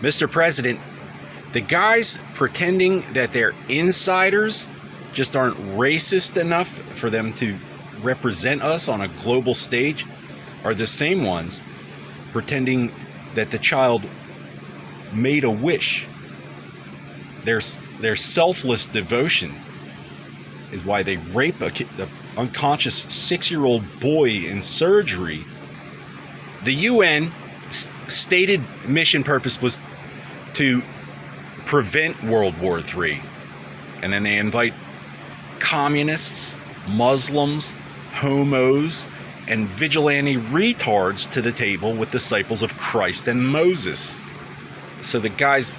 Mr. President, the guys pretending that they're insiders just aren't racist enough for them to represent us on a global stage are the same ones pretending that the child made a wish. Their selfless devotion is why they rape the unconscious 6-year-old boy in surgery. The UN stated mission purpose was to prevent World War III. And then they invite communists, Muslims, homos, and vigilante retards to the table with disciples of Christ and Moses. So the guys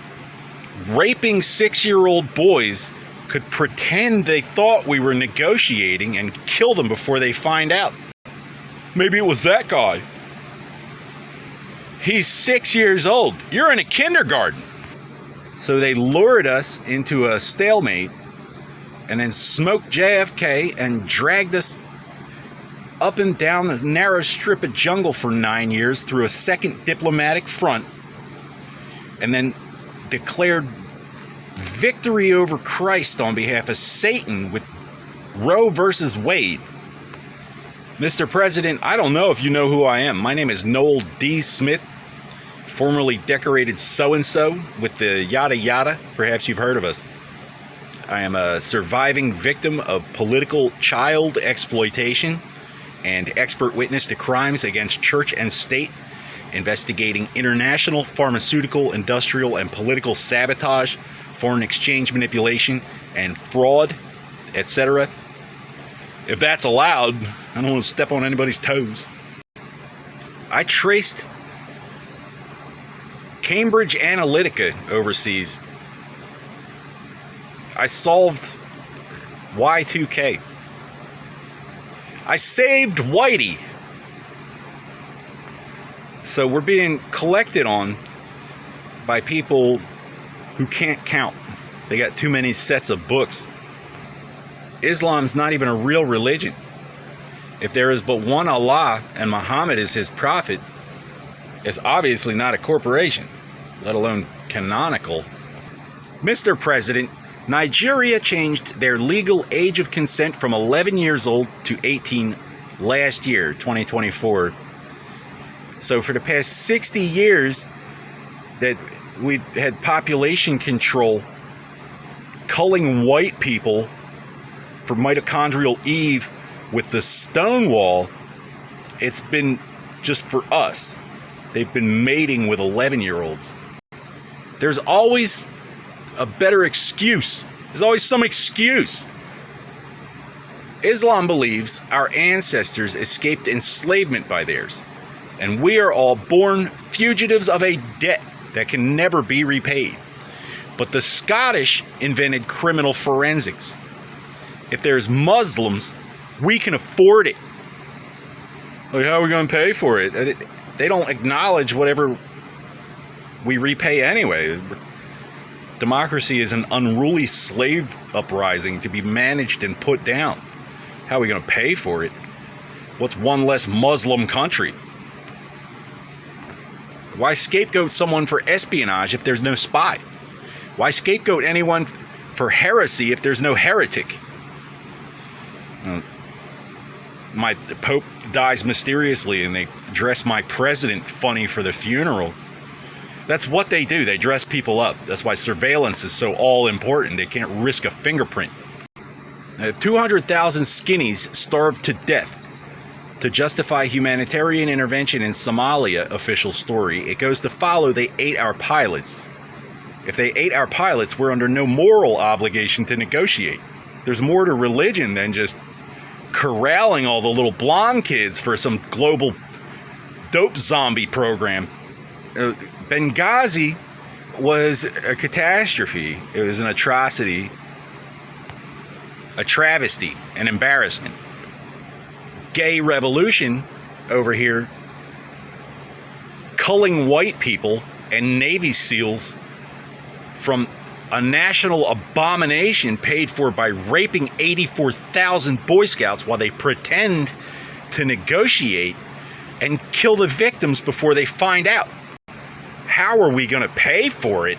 raping 6-year-old boys could pretend they thought we were negotiating and kill them before they find out. Maybe it was that guy. He's 6 years old. You're in a kindergarten. So they lured us into a stalemate and then smoked JFK and dragged us up and down the narrow strip of jungle for 9 years through a second diplomatic front, and then declared victory over Christ on behalf of Satan with Roe versus Wade. Mr. President, I don't know if you know who I am. My name is Noel D. Smith, formerly decorated so-and-so with the yada yada. Perhaps you've heard of us. I am a surviving victim of political child exploitation and expert witness to crimes against church and state, investigating international pharmaceutical, industrial, and political sabotage, foreign exchange manipulation, and fraud, etc. If that's allowed, I don't want to step on anybody's toes. I traced Cambridge Analytica overseas. I solved Y2K. I saved Whitey. So we're being collected on by people who can't count. They got too many sets of books. Islam's not even a real religion. If there is but one Allah and Muhammad is his prophet, it's obviously not a corporation, let alone canonical. Mr. President, Nigeria changed their legal age of consent from 11 years old to 18 last year, 2024. So for the past 60 years that we had population control, culling white people for mitochondrial Eve with the Stonewall, it's been just for us. They've been mating with 11-year-olds. There's always a better excuse. There's always some excuse. Islam believes our ancestors escaped enslavement by theirs, and we are all born fugitives of a debt that can never be repaid. But the Scottish invented criminal forensics. If there's Muslims, we can afford it. Like, how are we going to pay for it? They don't acknowledge whatever we repay anyway. Democracy is an unruly slave uprising to be managed and put down. How are we going to pay for it? What's one less Muslim country? Why scapegoat someone for espionage if there's no spy? Why scapegoat anyone for heresy if there's no heretic? My Pope dies mysteriously and they dress my president funny for the funeral. That's what they do. They dress people up. That's why surveillance is so all important. They can't risk a fingerprint. 200,000 skinnies starved to death. To justify humanitarian intervention in Somalia, official story, it goes to follow they ate our pilots. If they ate our pilots, we're under no moral obligation to negotiate. There's more to religion than just corralling all the little blonde kids for some global dope zombie program. Benghazi was a catastrophe. It was an atrocity, a travesty, an embarrassment. Gay revolution over here, culling white people and Navy SEALs from a national abomination paid for by raping 84,000 Boy Scouts while they pretend to negotiate and kill the victims before they find out. how are we going to pay for it?